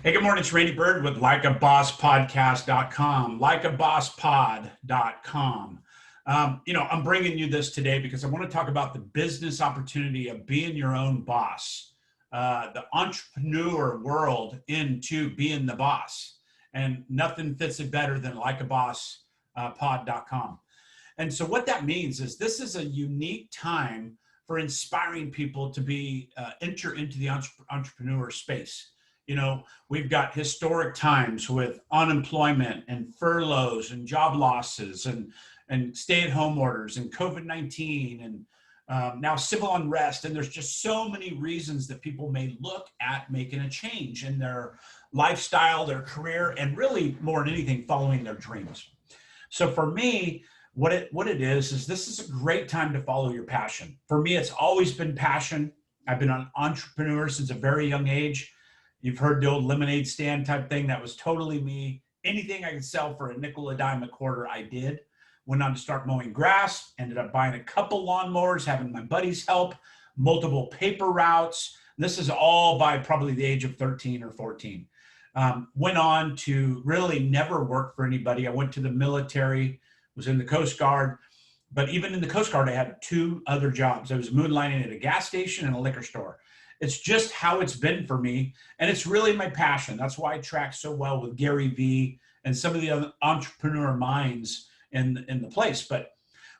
Hey, good morning. It's Randy Bird with likeabosspodcast.com, likeabosspod.com. I'm bringing you this today because I want to talk about the business opportunity of being your own boss, the entrepreneur world into being the boss. And nothing fits it better than likeabosspod.com. And so what that means is this is a unique time for inspiring people to be enter into the entrepreneur space. We've got historic times with unemployment and furloughs and job losses and stay-at-home orders and COVID-19 and now civil unrest. And there's just so many reasons that people may look at making a change in their lifestyle, their career, and really more than anything, following their dreams. So for me, what it is this is a great time to follow your passion. For me, it's always been passion. I've been an entrepreneur since a very young age. You've heard the old lemonade stand type thing. That was totally me. Anything I could sell for a nickel, a dime, a quarter, I did. Went on to start mowing grass, ended up buying a couple lawnmowers, having my buddies help, multiple paper routes. This is all by probably the age of 13 or 14. Went on to really never work for anybody. I went to the military, was in the Coast Guard. But even in the Coast Guard, I had two other jobs. I was moonlighting at a gas station and a liquor store. It's just how it's been for me. And it's really my passion. That's why I track so well with Gary Vee and some of the other entrepreneur minds in the place. But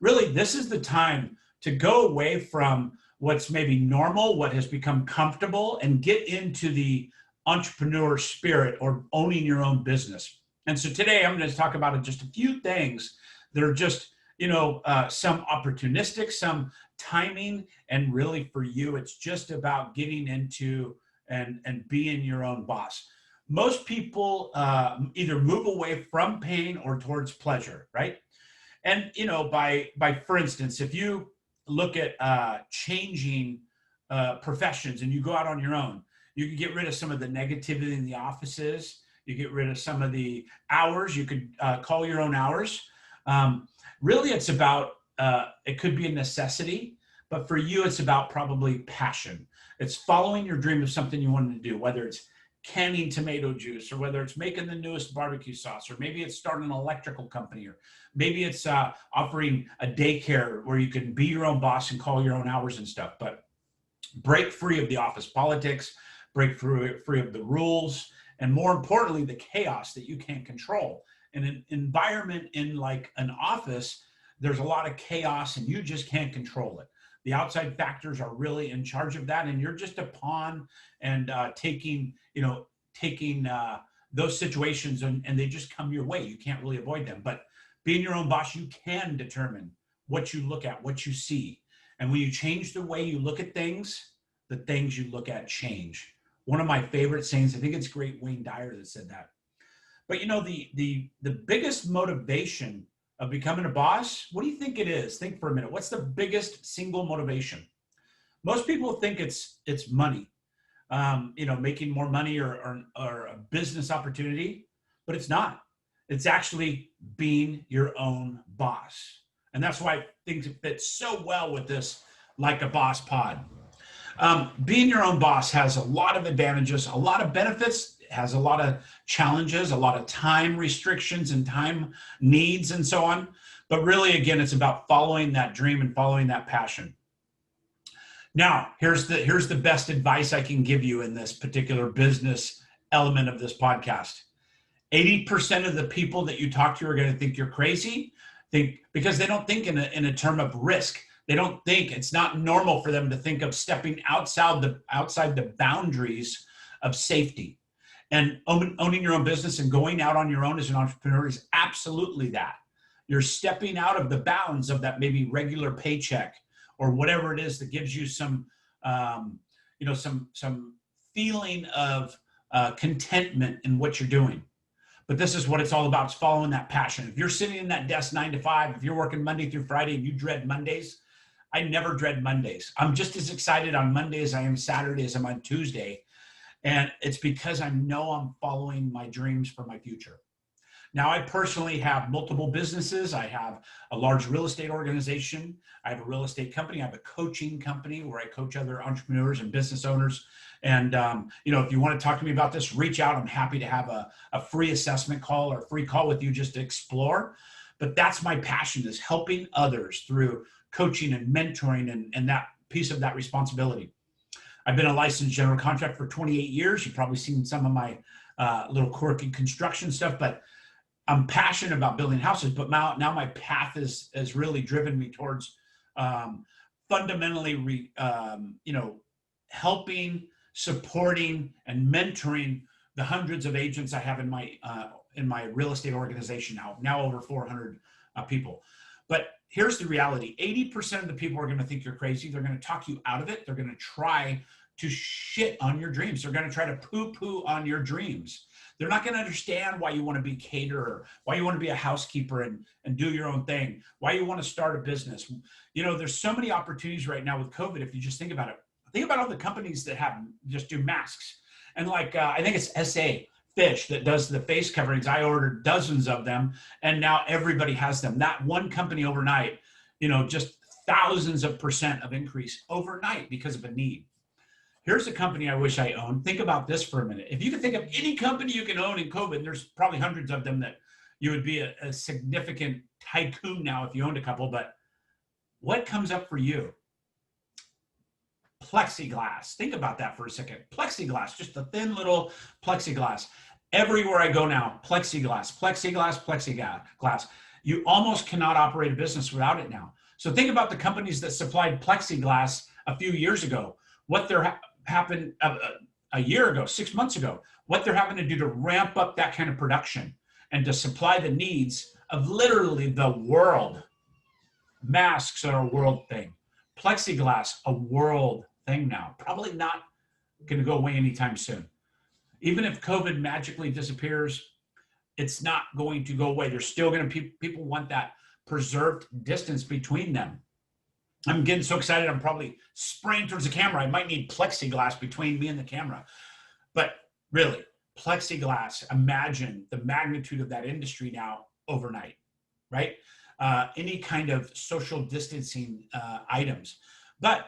really, this is the time to go away from what's maybe normal, what has become comfortable, and get into the entrepreneur spirit or owning your own business. And so today I'm going to talk about just a few things that are just some opportunistic, some timing, and really for you, it's just about getting into and being your own boss. Most people either move away from pain or towards pleasure, right? And by for instance, if you look at changing professions and you go out on your own, you can get rid of some of the negativity in the offices. You get rid of some of the hours. You could call your own hours. Really, it's about, it could be a necessity, but for you, it's about probably passion. It's following your dream of something you wanted to do, whether it's canning tomato juice or whether it's making the newest barbecue sauce, or maybe it's starting an electrical company, or maybe it's offering a daycare where you can be your own boss and call your own hours and stuff. But break free of the office politics, break free of the rules, and more importantly, the chaos that you can't control. In an environment in like an office, there's a lot of chaos and you just can't control it. The outside factors are really in charge of that, and you're just a pawn and taking those situations, and they just come your way. You can't really avoid them. But being your own boss, you can determine what you look at, what you see. And when you change the way you look at things, the things you look at change. One of my favorite sayings, I think it's great Wayne Dyer that said that. But the biggest motivation of becoming a boss, what do you think it is? Think for a minute. What's the biggest single motivation? Most people think it's money, making more money or a business opportunity, but it's not. It's actually being your own boss. And that's why things fit so well with this Like a Boss pod. Being your own boss has a lot of advantages, a lot of benefits, has a lot of challenges, a lot of time restrictions and time needs and so on. But really, again, it's about following that dream and following that passion. Now, here's the best advice I can give you in this particular business element of this podcast. 80% of the people that you talk to are going to think you're crazy, because they don't think in a term of risk. They don't think, it's not normal for them to think of stepping outside the boundaries of safety. And owning your own business and going out on your own as an entrepreneur is absolutely that. You're stepping out of the bounds of that maybe regular paycheck or whatever it is that gives you some feeling of contentment in what you're doing. But this is what it's all about. It's following that passion. If you're sitting in that desk 9 to 5, if you're working Monday through Friday and you dread Mondays, I never dread Mondays. I'm just as excited on Monday as I am Saturday as I'm on Tuesday. And it's because I know I'm following my dreams for my future. Now, I personally have multiple businesses. I have a large real estate organization. I have a real estate company. I have a coaching company where I coach other entrepreneurs and business owners. And, if you want to talk to me about this, reach out. I'm happy to have a free assessment call or a free call with you just to explore. But that's my passion, is helping others through coaching and mentoring and that piece of that responsibility. I've been a licensed general contractor for 28 years. You've probably seen some of my little quirky construction stuff, but I'm passionate about building houses. But now my path has really driven me towards fundamentally, helping, supporting, and mentoring the hundreds of agents I have in my real estate organization now over 400 people. But here's the reality. 80% of the people are going to think you're crazy. They're going to talk you out of it. They're going to try to shit on your dreams. They're going to try to poo-poo on your dreams. They're not going to understand why you want to be a caterer, why you want to be a housekeeper and do your own thing, why you want to start a business. There's so many opportunities right now with COVID. If you just think about it, think about all the companies that just do masks. And I think it's SA Fish that does the face coverings. I ordered dozens of them, and now everybody has them. That one company overnight, just thousands of % of increase overnight because of a need. Here's a company I wish I owned. Think about this for a minute. If you could think of any company you can own in COVID, there's probably hundreds of them that you would be a significant tycoon now if you owned a couple, but what comes up for you? Plexiglass. Think about that for a second. Plexiglass, just a thin little plexiglass. Everywhere I go now, plexiglass, plexiglass, plexiglass. You almost cannot operate a business without it now. So think about the companies that supplied plexiglass a few years ago, what happened a year ago, 6 months ago, what they're having to do to ramp up that kind of production and to supply the needs of literally the world. Masks are a world thing. Plexiglass, a world thing now. Probably not going to go away anytime soon. Even if COVID magically disappears, it's not going to go away. There's still going to be people want that preserved distance between them. I'm getting so excited, I'm probably spraying towards the camera. I might need plexiglass between me and the camera. But really, plexiglass, imagine the magnitude of that industry now overnight, right? Any kind of social distancing items. But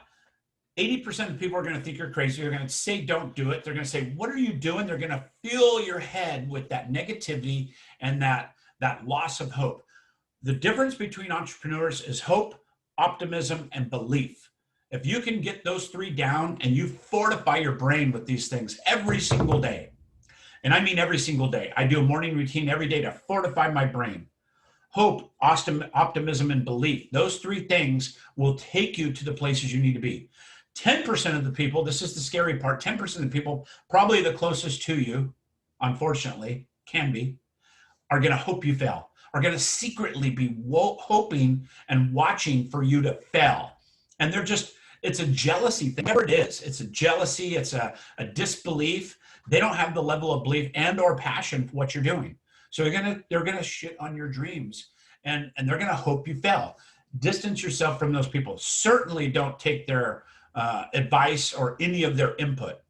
80% of people are going to think you're crazy. They're going to say, don't do it. They're going to say, what are you doing? They're going to fill your head with that negativity and that loss of hope. The difference between entrepreneurs is hope, optimism, and belief. If you can get those three down and you fortify your brain with these things every single day, and I mean every single day, I do a morning routine every day to fortify my brain. Hope, optimism, and belief. Those three things will take you to the places you need to be. 10% of the people, this is the scary part, 10% of the people, probably the closest to you, unfortunately, can be, are going to hope you fail, are going to secretly be hoping and watching for you to fail. And it's a jealousy thing. Whatever it is, it's a jealousy, it's a disbelief. They don't have the level of belief and or passion for what you're doing. So they're gonna shit on your dreams and they're gonna hope you fail. Distance yourself from those people. Certainly don't take their advice or any of their input.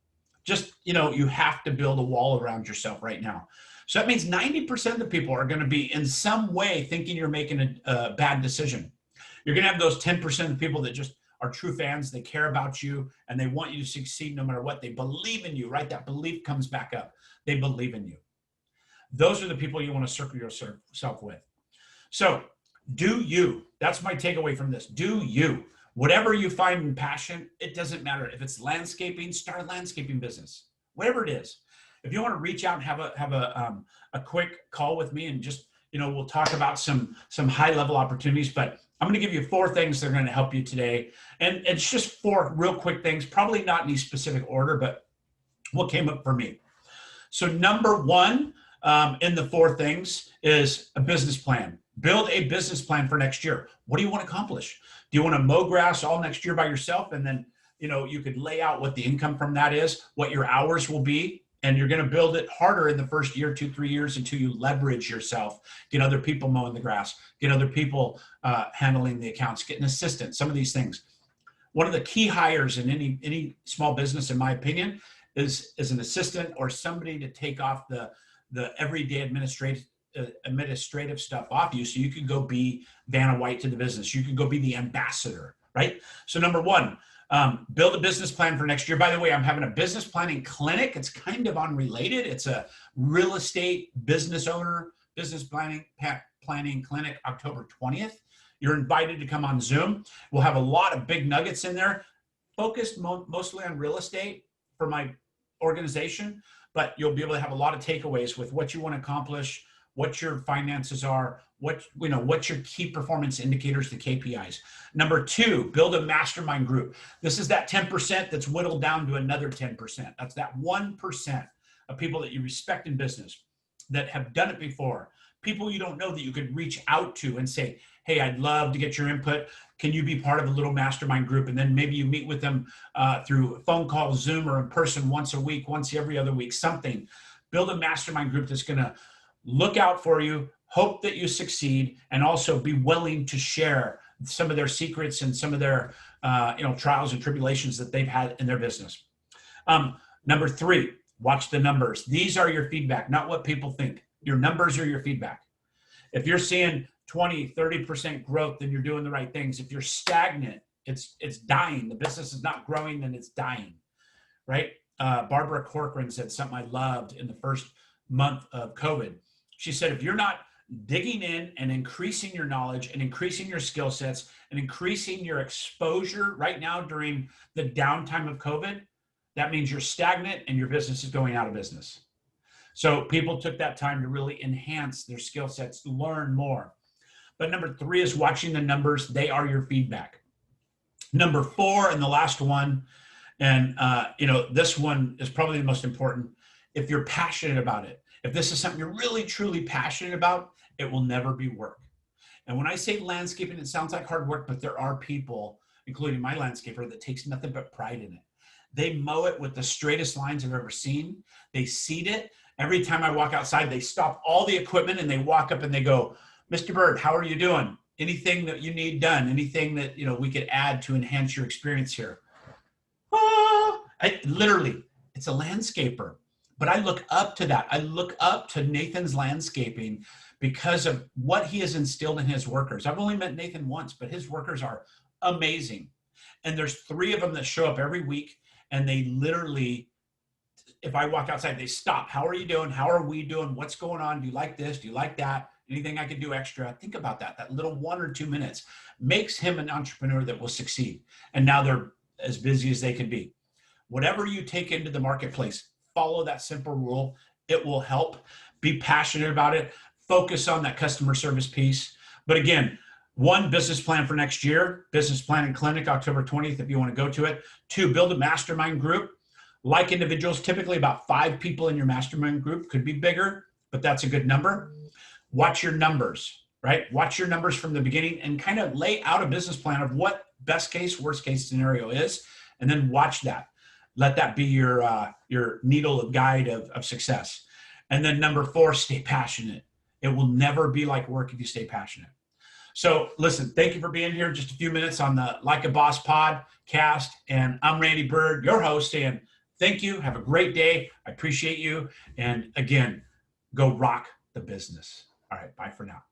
Just, you have to build a wall around yourself right now. So that means 90% of the people are gonna be in some way thinking you're making a bad decision. You're gonna have those 10% of the people that just are true fans. They care about you and they want you to succeed no matter what. They believe in you, right? That belief comes back up. They believe in you. Those are the people you want to circle yourself with. So do you. That's my takeaway from this. Do you. Whatever you find in passion, it doesn't matter. If it's landscaping, start a landscaping business. Whatever it is. If you want to reach out and have a quick call with me and just, we'll talk about some high-level opportunities, but I'm going to give you 4 things that are going to help you today. And it's just 4 real quick things, probably not in any specific order, but what came up for me. So number 1, in the 4 things is a business plan. Build a business plan for next year. What do you want to accomplish? Do you want to mow grass all next year by yourself? And then, you could lay out what the income from that is, what your hours will be, and you're going to build it harder in the first year, 2-3 years until you leverage yourself, get other people mowing the grass, get other people handling the accounts, get an assistant, some of these things. One of the key hires in any small business, in my opinion, is an assistant or somebody to take off the everyday administrative stuff off you so you could go be Vanna White to the business. You could go be the ambassador, right? So number one, build a business plan for next year. By the way, I'm having a business planning clinic. It's kind of unrelated. It's a real estate business owner business planning clinic, October 20th. You're invited to come on Zoom. We'll have a lot of big nuggets in there, focused mostly on real estate for my organization, but you'll be able to have a lot of takeaways with what you want to accomplish, what your finances are, what's your key performance indicators, the KPIs. Number two, build a mastermind group. This is that 10% that's whittled down to another 10%. That's that 1% of people that you respect in business that have done it before. People you don't know that you could reach out to and say, hey, I'd love to get your input. Can you be part of a little mastermind group? And then maybe you meet with them through phone call, Zoom, or in person once a week, once every other week, something. Build a mastermind group that's going to look out for you, hope that you succeed, and also be willing to share some of their secrets and some of their trials and tribulations that they've had in their business. Number three, watch the numbers. These are your feedback, not what people think. Your numbers are your feedback. If you're seeing 20, 30% growth, then you're doing the right things. If you're stagnant, it's dying. The business is not growing, then it's dying, right? Barbara Corcoran said something I loved in the first month of COVID. She said, if you're not digging in and increasing your knowledge and increasing your skill sets and increasing your exposure right now during the downtime of COVID, that means you're stagnant and your business is going out of business. So people took that time to really enhance their skill sets, learn more. But number three is watching the numbers. They are your feedback. Number four, and the last one, and this one is probably the most important. If you're passionate about it, if this is something you're really, truly passionate about, it will never be work. And when I say landscaping, it sounds like hard work, but there are people, including my landscaper, that takes nothing but pride in it. They mow it with the straightest lines I've ever seen. They seed it. Every time I walk outside, they stop all the equipment and they walk up and they go, Mr. Bird, how are you doing? Anything that you need done? Anything that we could add to enhance your experience here? It's a landscaper. But I look up to that. I look up to Nathan's landscaping because of what he has instilled in his workers. I've only met Nathan once, but his workers are amazing. And there's 3 of them that show up every week, and they literally, if I walk outside, they stop. How are you doing? How are we doing? What's going on? Do you like this? Do you like that? Anything I could do extra? Think about that. That little 1 or 2 minutes makes him an entrepreneur that will succeed. And now they're as busy as they can be. Whatever you take into the marketplace, follow that simple rule. It will help. Be passionate about it. Focus on that customer service piece. But again, 1, business plan for next year, business planning clinic, October 20th, if you want to go to it. 2, build a mastermind group. Like individuals, typically about 5 people in your mastermind group, could be bigger, but that's a good number. Watch your numbers, right? Watch your numbers from the beginning and kind of lay out a business plan of what best case, worst case scenario is, and then watch that. Let that be your needle of guide of success. And then number 4, stay passionate. It will never be like work if you stay passionate. So listen, thank you for being here. Just a few minutes on the Like a Boss podcast. And I'm Randy Bird, your host, and thank you. Have a great day. I appreciate you. And again, go rock the business. All right, bye for now.